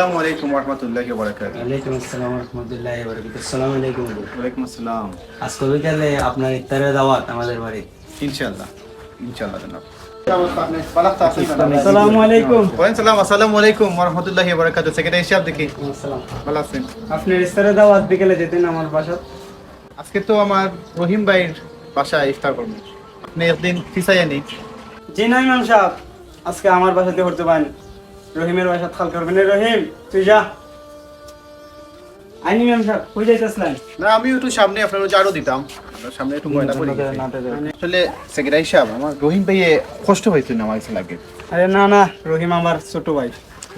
আসসালামু আলাইকুম ওয়া রাহমাতুল্লাহি ওয়া বারাকাতুহু। ওয়ালাইকুম আসসালাম ওয়া রাহমাতুল্লাহি ওয়া বারাকাতুহু। আসসালামু আলাইকুম। ওয়ালাইকুম আসসালাম। আজকে বিকালে আপনার ইফতারের দাওয়াত আমাদের বাড়ি। ইনশাআল্লাহ জনাব। আসসালামু আলাইকুম। আসসালামু আলাইকুম ওয়া রাহমাতুল্লাহি ওয়া বারাকাতুহু। সেক্রেটারি সাহেব দেখি আসসালাম। ভালো আছেন? আপনার ইফতারের দাওয়াত বিকালে দিতেন আমার বাসায়। আজকে তো আমার রহিম ভাইয়ের বাসায় ইফতার করব। আপনি একদিন ফিসাইয়া নেই। জি না ইমাম সাহেব, আজকে আমার বাসাতে করতে পারেন। রহিমের বাসা খাল করবেন। রহিম তুই যা। আইনি ইমাম সাহেব কই যাইতাছলেন? না আমি একটু সামনে আপনার জারও দিতাম। আপনার সামনে একটু ময়লা পড়ে গেছে। আসলে সেক্রেটারি সাহেব আমার রহিম ভাইয়ে কষ্ট হইছে না আমার লাগে। আরে না না, রহিম আমার ছোট ভাই।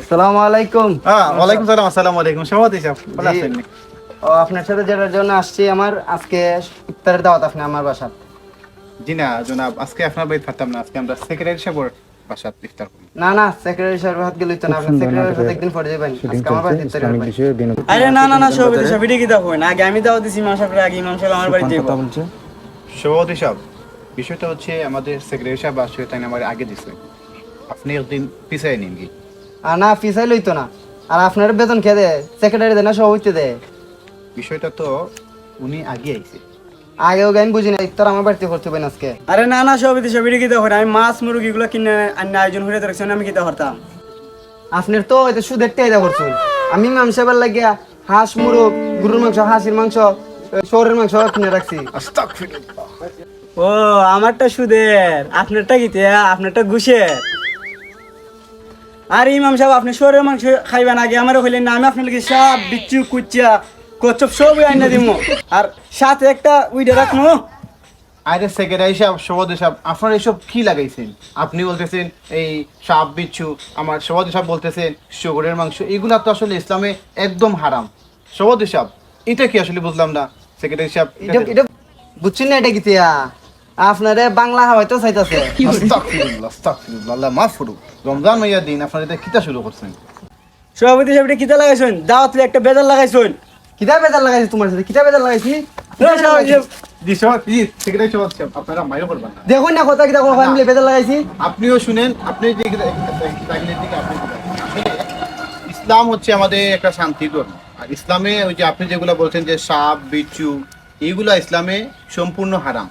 আসসালামু আলাইকুম। ওয়ালাইকুম সালাম। আসসালামু আলাইকুম। সভাপতি সাহেব ভালো আছেন? ও আপনার সাথে যেটার জন্য আসছি, আমার আজকে ইফতারের দাওয়াত আপনি আমার বাসা। জি না জনাব, আজকে আপনার বাড়ি থাকতাম না, আজকে আমরা সেক্রেটারি সাহেবের বাসায় ইফতার করব। না না, সেক্রেটারি সাহেব হাত গেলই তো না, আপনি সেক্রেটারি সাথে একদিন পরে যাবেন। আজকে আমার বাড়িতে ইফতার করবেন। আরে না না না, সভাপতি সাহেব এটা কি দেখো না, আগে আমি দাওয়াত দিছি ইমাম সাহেবের, আগে ইমাম সাহেব আমার বাড়িতে যাবো। সভাপতি সাহেব বিষয়টা হচ্ছে আমাদের সেক্রেটারি সাহেব আসলে তাই আমার আগে দিছে, আপনি একদিন পিছাই নিন কি? আর না ফিসাই লইতো না, আর আপনার বেতন খেয়ে দেয় সেক্রেটারি দেয় না সভাপতি দেয়। বিষয়টা তো উনি আগে আইছে। আগেও আমি বুঝি না, ইফতার আমার বাড়িতে করতে হবে আজকে। আরে না না সভাপতি সাহেব এটা কি দেখো, আমি মাছ মুরগি গুলো কিনে আয়োজন করে রাখছেন, আমি কিতা করতাম। আপনার তো এটা সুদের টাকা করছেন, আমি ইমাম সাহেবের লাগিয়া হাঁস মুরগ গরুর মাংস হাঁসের মাংস শহরের মাংস কিনে রাখছি। আস্তাগফিরুল্লাহ। ও আমারটা সুদের, আপনারটা কিতে, আপনারটা ঘুষের। আর ইমাম সাহেব আপনি শহরের মাংস খাইবেন, আগে আমার হইলেন না, আমি আপনার লাগে সাপ বিচ্ছু কুচ্চা কচ্ছপ সব আইনা দিব, আর সাথে একটা উইডে রাখবো। আরে সেক্রেটারি সাহেব, সভাপতি সাহেব আপনারা এসব কি লাগাইছেন? আপনি বলতেছেন এই সাপ বিচ্ছু, আমার সভাপতি সাহেব বলতেছেন শুকরের মাংস, এগুলা তো আসলে ইসলামে একদম হারাম। সভাপতি সাহেব এটা কি আসলে বুঝলাম না। সেক্রেটারি সাহেব এটা বুঝছেন না, এটা কিতিয়া আপনারে বাংলা হয়তো চাইতাছে। আস্তাগফিরুল্লাহ আস্তাগফিরুল্লাহ, আল্লাহ মাফ করুক। রমজান মাইয়া দিন আপনারা এটা কিতা শুরু করছেন? সভাপতি সাহেব এটা কিতা লাগাইছেন? দাওয়াত একটা বেজার লাগাইছেন। কিতা বেজার লাগাইছি তোমার সাথে? কিতা বেজার লাগাইছি? জি সভাপতি, জি সেক্রেটারি সাহেব আপনারা মাইরো করবেন না। দেখুন না কথা কিতা কথা আমি বেজার লাগাইছি। আপনিও শুনেন, আপনি যে তাগিলের দিকে আপনি আসলে ইসলাম হচ্ছে আমাদের একটা শান্তির ধর্ম। আর ইসলামে ওই যে আপনি যেগুলো বলছেন যে সাপ বিচ্ছু, এইগুলা ইসলামে সম্পূর্ণ হারাম।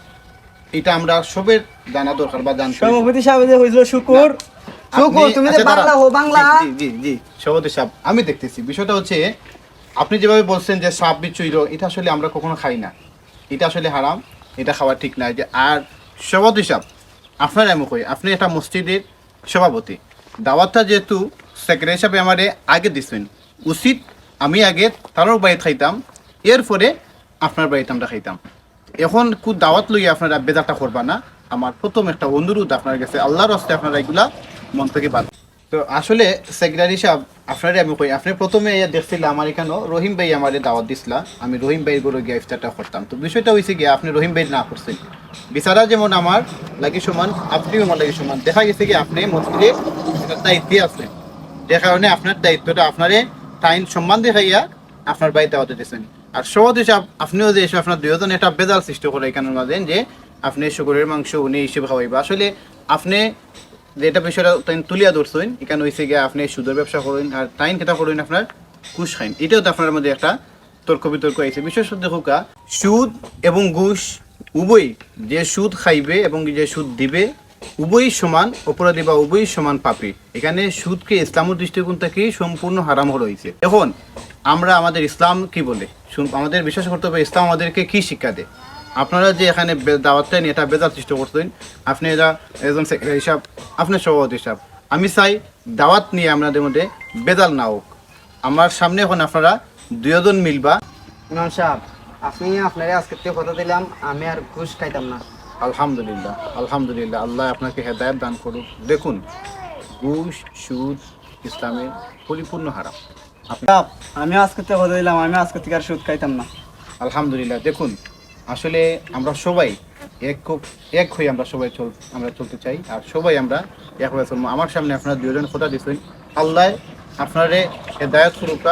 এটা আমরা সবের জানা দরকার বা জানতে। সভাপতি সাহেব যে হইছিল শুকুর শুকুর, তুমি যে বাংলা হো বাংলা। জি জি জি সভাপতি সাহেব আমি দেখতেছি বিষয়টা হচ্ছে আপনি যেভাবে বলছেন যে সাপ বিচ্ছু এটা আসলে আমরা কখনো খাই না, এটা আসলে হারাম, এটা খাওয়া ঠিক না। যে আর সভাপতি সাহেব আপনার এমন কই, আপনি একটা মসজিদের সভাপতি, দাওয়াতটা যেহেতু সেক্রেটারি সাহেব আমারে আগে দিচ্ছেন, উচিত আমি আগে তারও বাড়িতে খাইতাম, এরপরে আপনার বাড়িতে আমরা খাইতাম। এখন কু দাওয়াত লইয়া আপনারা বেজারটা করবা না। আমার প্রথম একটা অনুরোধ আপনার কাছে, আল্লাহর হস্তে আপনারা এগুলা মন থেকে বাদ। তো আসলে সেক্রেটারি সাহেব আপনারই আমি কই, আপনি প্রথমে দেখছিলাম আমার এখানেও রহিম ভাই আমার দাওয়াত দিছিলা, আমি রহিম ভাইয়ের গরু গিয়ে ইফতারটা করতাম। তো বিষয়টা হয়েছে গিয়ে আপনি রহিম ভাই না করছেন, বিচারা যেমন আমার লাগে সমান, আপনিও আমার লাগে সমান। দেখা গেছে কি আপনি মসজিদে দায়িত্বে আছেন, যে কারণে আপনার দায়িত্বটা আপনারে টাইম সম্মান দেখাইয়া আপনার বাড়িতে দাওয়াতে দিয়েছেন। আর সভাপতি সাহেব আপনিও যে এসে আপনার দুজন একটা বেজাল সৃষ্টি করে এখানের মাঝে যে আপনি শুকরের মাংস উনি হিসেবে খাওয়াইবা। আসলে আপনি যেটা বিষয়টা তুলিয়া ধরছেন এখানে হয়েছে গিয়ে আপনি সুদের ব্যবসা করেন আর টাইম কেটা করেন আপনার ঘুষ খাইন, এটাও তো আপনার মধ্যে একটা তর্ক বিতর্ক আছে। বিশেষ দেখুকা সুদ এবং ঘুষ উভয়, যে সুদ খাইবে এবং যে সুদ দিবে উভয়ই সমান অপরাধী বা উভয়ই সমান পাপী। এখানে সুদকে ইসলামের দৃষ্টিকোণ থেকে সম্পূর্ণ হারাম রয়েছে। এখন আমরা আমাদের ইসলাম কি বলে, আমাদের বিশ্বাস করতে হবে ইসলাম আমাদেরকে কি শিক্ষা দেয়। আপনারা যে এখানে দাওয়াতটা নিয়ে এটা বেজার সৃষ্টি করতেন, আপনি এরা একজন সেক্রেটারি সাহেব, আপনার সভাপতি সাহেব, আমি চাই দাওয়াত নিয়ে আপনাদের মধ্যে বেজাল না হোক। আমার সামনে এখন আপনারা দুজন মিলবা। ইমাম সাহেব আপনি আপনারে আজকে কথা দিলাম, আমি আর ঘুষ খাইতাম না। আলহামদুলিল্লাহ আলহামদুলিল্লাহ, আল্লাহ আপনাকে হেদায়েত দান করুক। দেখুন ঘুষ সুদ ইসলামের পরিপূর্ণ হারাম। আমি আজকে কথা দিলাম, আমি আজকে থেকে আর সুদ খাইতাম না। আলহামদুলিল্লাহ, দেখুন আসলে আমরা সবাই এক হয়ে আমরা সবাই আমরা চলতে চাই, আর সবাই আমরা একভাবে চলবো। আমার সামনে আপনারা দুজন কথা দিচ্ছেন, আল্লাহ আপনারে হেদায়েত করুক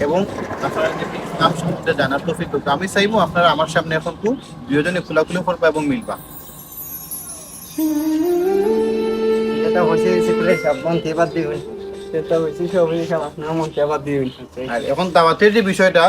এবং আপনারা যদি ইসলাম সম্বন্ধে জানার তৌফিক করুক। আমি চাইবো আপনারা আমার সামনে এখন দুজনে খোলাখুলি করবা এবং মিলবা। এটা হয়েছে সেক্রেটারি সাহেব বন্ধ এবার দিবেন। সেটা হয়েছে সভাপতি সাহেব আপনার মনকে আবার দিবেন আর এখন দাওয়াতের যে বিষয়টা,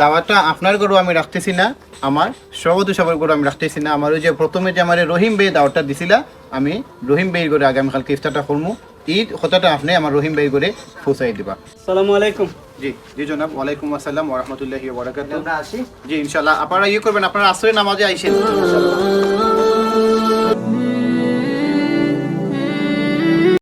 দাওয়াতটা আপনার গরু আমি রাখতেছি না, আমার সভাপতি সবার গরু আমি রাখতেছি না। আমার ওই যে প্রথমে যে আমার রহিম ভাই দাওয়াতটা দিছিলা, আমি রহিম ভাইয়ের করে আগামীকালকে ইফতারটা করবো। ঈদ কথাটা আপনি আমার রহিম ভাইয়ের করে পৌঁছাই দিবা। আসসালামু আলাইকুম। জি জি জনাব, ওয়ালাইকুম আসসালাম ওয়া রাহমাতুল্লাহি ওয়া বারাকাতুহু। আমরা আসি। জি ইনশাআল্লাহ আপনারা ইয়ে করবেন, আপনারা আসরের নামাজে আইসেন।